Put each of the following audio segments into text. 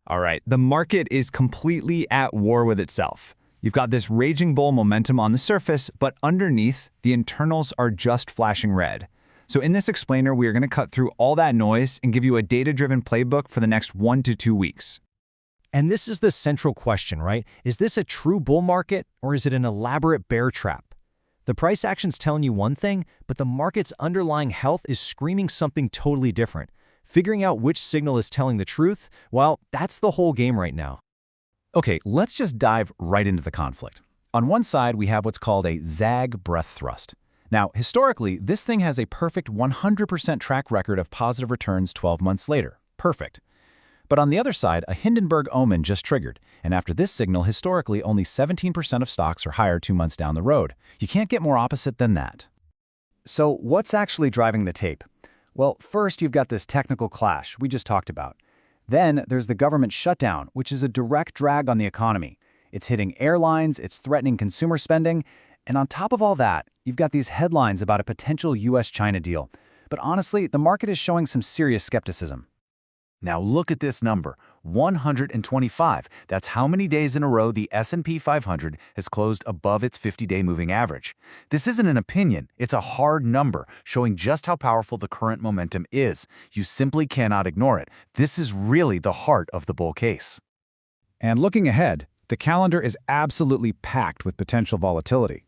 All right, the market is completely at war with itself. You've got this raging bull momentum on the surface, but underneath, the internals are just flashing red. So in this explainer, we are going to cut through all that noise and give you a data-driven playbook for the next 1 to 2 weeks. And this is the central question, right? Is this a true bull market, or is it an elaborate bear trap? The price action's telling you one thing, but the market's underlying health is screaming something totally different. Figuring out which signal is telling the truth, well, that's the whole game right now. Okay, let's just dive right into the conflict. On one side, we have what's called a zag breath thrust. Now, historically, this thing has a perfect 100% track record of positive returns 12 months later. Perfect. But on the other side, a Hindenburg Omen just triggered, and after this signal, historically, only 17% of stocks are higher 2 months down the road. You can't get more opposite than that. So what's actually driving the tape? Well, first you've got this technical clash we just talked about. Then there's the government shutdown, which is a direct drag on the economy. It's hitting airlines, it's threatening consumer spending, and on top of all that, you've got these headlines about a potential US-China deal. But honestly, the market is showing some serious skepticism. Now look at this number, 125. That's how many days in a row the S&P 500 has closed above its 50-day moving average. This isn't an opinion, it's a hard number, showing just how powerful the current momentum is. You simply cannot ignore it. This is really the heart of the bull case. And looking ahead, the calendar is absolutely packed with potential volatility.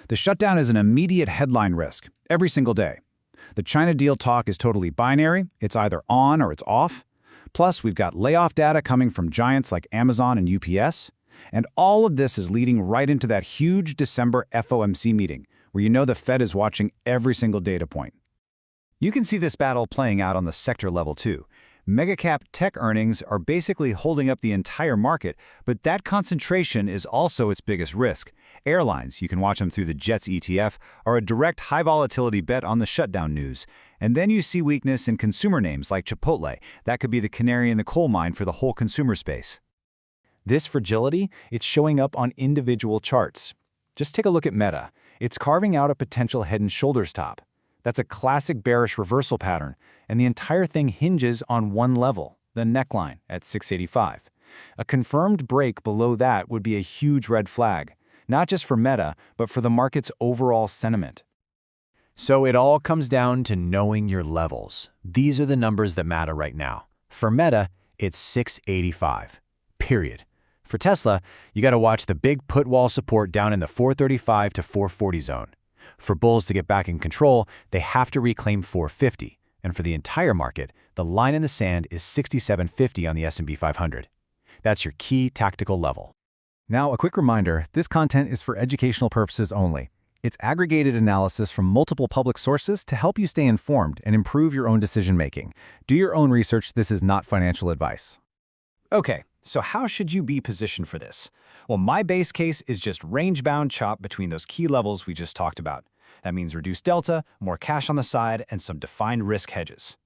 The shutdown is an immediate headline risk, every single day. The China deal talk is totally binary, it's either on or it's off. Plus, we've got layoff data coming from giants like Amazon and UPS. And all of this is leading right into that huge December FOMC meeting, where you know the Fed is watching every single data point. You can see this battle playing out on the sector level too. Mega-cap tech earnings are basically holding up the entire market, but that concentration is also its biggest risk. Airlines, you can watch them through the JETS ETF, are a direct high-volatility bet on the shutdown news. And then you see weakness in consumer names like Chipotle. That could be the canary in the coal mine for the whole consumer space. This fragility, it's showing up on individual charts. Just take a look at Meta. It's carving out a potential head and shoulders top. That's a classic bearish reversal pattern, and the entire thing hinges on one level, the neckline at 685. A confirmed break below that would be a huge red flag, not just for Meta, but for the market's overall sentiment. So it all comes down to knowing your levels. These are the numbers that matter right now. For Meta, it's 685, period. For Tesla, you got to watch the big put wall support down in the 435 to 440 zone. For bulls to get back in control, they have to reclaim 450. And for the entire market, the line in the sand is 6750 on the S&P 500. That's your key tactical level. Now, a quick reminder, this content is for educational purposes only. It's aggregated analysis from multiple public sources to help you stay informed and improve your own decision-making. Do your own research. This is not financial advice. Okay, so how should you be positioned for this? Well, my base case is just range-bound chop between those key levels we just talked about. That means reduced delta, more cash on the side, and some defined risk hedges.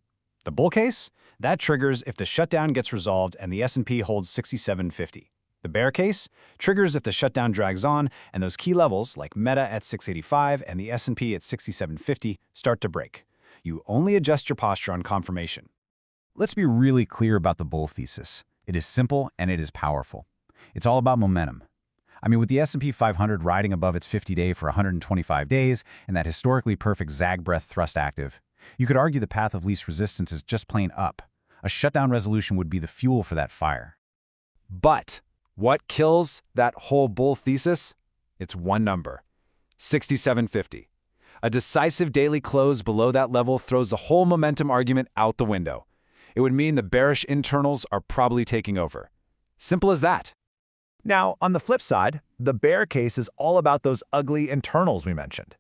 The bull case? That triggers if the shutdown gets resolved and the S&P holds 6750. The bear case triggers if the shutdown drags on and those key levels, like Meta at 685 and the S&P at 6750, start to break. You only adjust your posture on confirmation. Let's be really clear about the bull thesis. It is simple and it is powerful. It's all about momentum. I mean, with the S&P 500 riding above its 50-day for 125 days and that historically perfect zag breath thrust active, you could argue the path of least resistance is just plain up. A shutdown resolution would be the fuel for that fire. But what kills that whole bull thesis? It's one number, 6750. A decisive daily close below that level throws the whole momentum argument out the window. It would mean the bearish internals are probably taking over. Simple as that. Now, on the flip side, the bear case is all about those ugly internals we mentioned.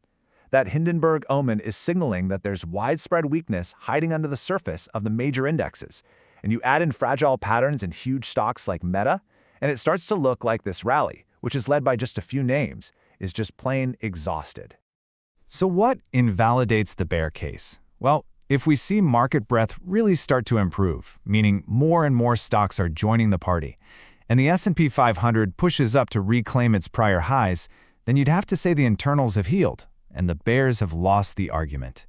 That Hindenburg Omen is signaling that there's widespread weakness hiding under the surface of the major indexes. And you add in fragile patterns in huge stocks like Meta, and it starts to look like this rally, which is led by just a few names, is just plain exhausted. So what invalidates the bear case? Well, if we see market breadth really start to improve, meaning more and more stocks are joining the party, and the S&P 500 pushes up to reclaim its prior highs, then you'd have to say the internals have healed, and the bears have lost the argument.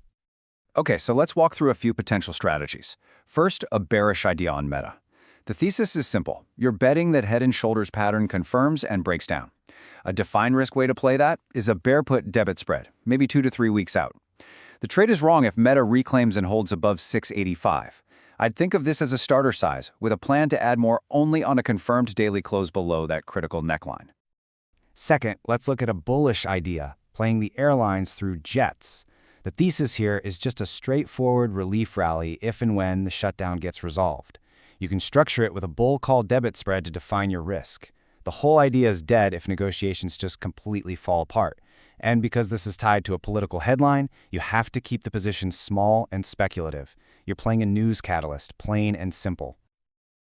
Okay, so let's walk through a few potential strategies. First, a bearish idea on Meta. The thesis is simple. You're betting that head and shoulders pattern confirms and breaks down. A defined risk way to play that is a bear put debit spread, maybe 2 to 3 weeks out. The trade is wrong if Meta reclaims and holds above 685. I'd think of this as a starter size, with a plan to add more only on a confirmed daily close below that critical neckline. Second, let's look at a bullish idea, playing the airlines through jets. The thesis here is just a straightforward relief rally if and when the shutdown gets resolved. You can structure it with a bull call debit spread to define your risk. The whole idea is dead if negotiations just completely fall apart. And because this is tied to a political headline, you have to keep the position small and speculative. You're playing a news catalyst, plain and simple.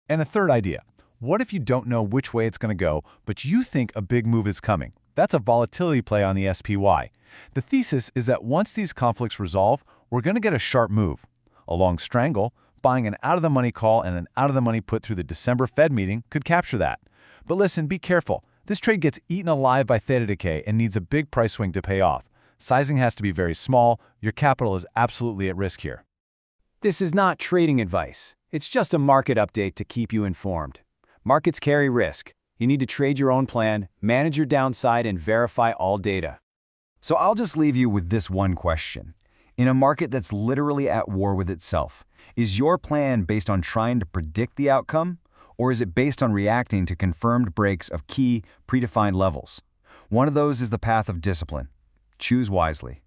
And a third idea. What if you don't know which way it's going to go, but you think a big move is coming? That's a volatility play on the SPY. The thesis is that once these conflicts resolve, we're going to get a sharp move. A long strangle, buying an out-of-the-money call and an out-of-the-money put through the December Fed meeting could capture that. But listen, be careful. This trade gets eaten alive by theta decay and needs a big price swing to pay off. Sizing has to be very small. Your capital is absolutely at risk here. This is not trading advice. It's just a market update to keep you informed. Markets carry risk. You need to trade your own plan, manage your downside, and verify all data. So I'll just leave you with this one question. In a market that's literally at war with itself, is your plan based on trying to predict the outcome, or is it based on reacting to confirmed breaks of key, predefined levels? One of those is the path of discipline. Choose wisely.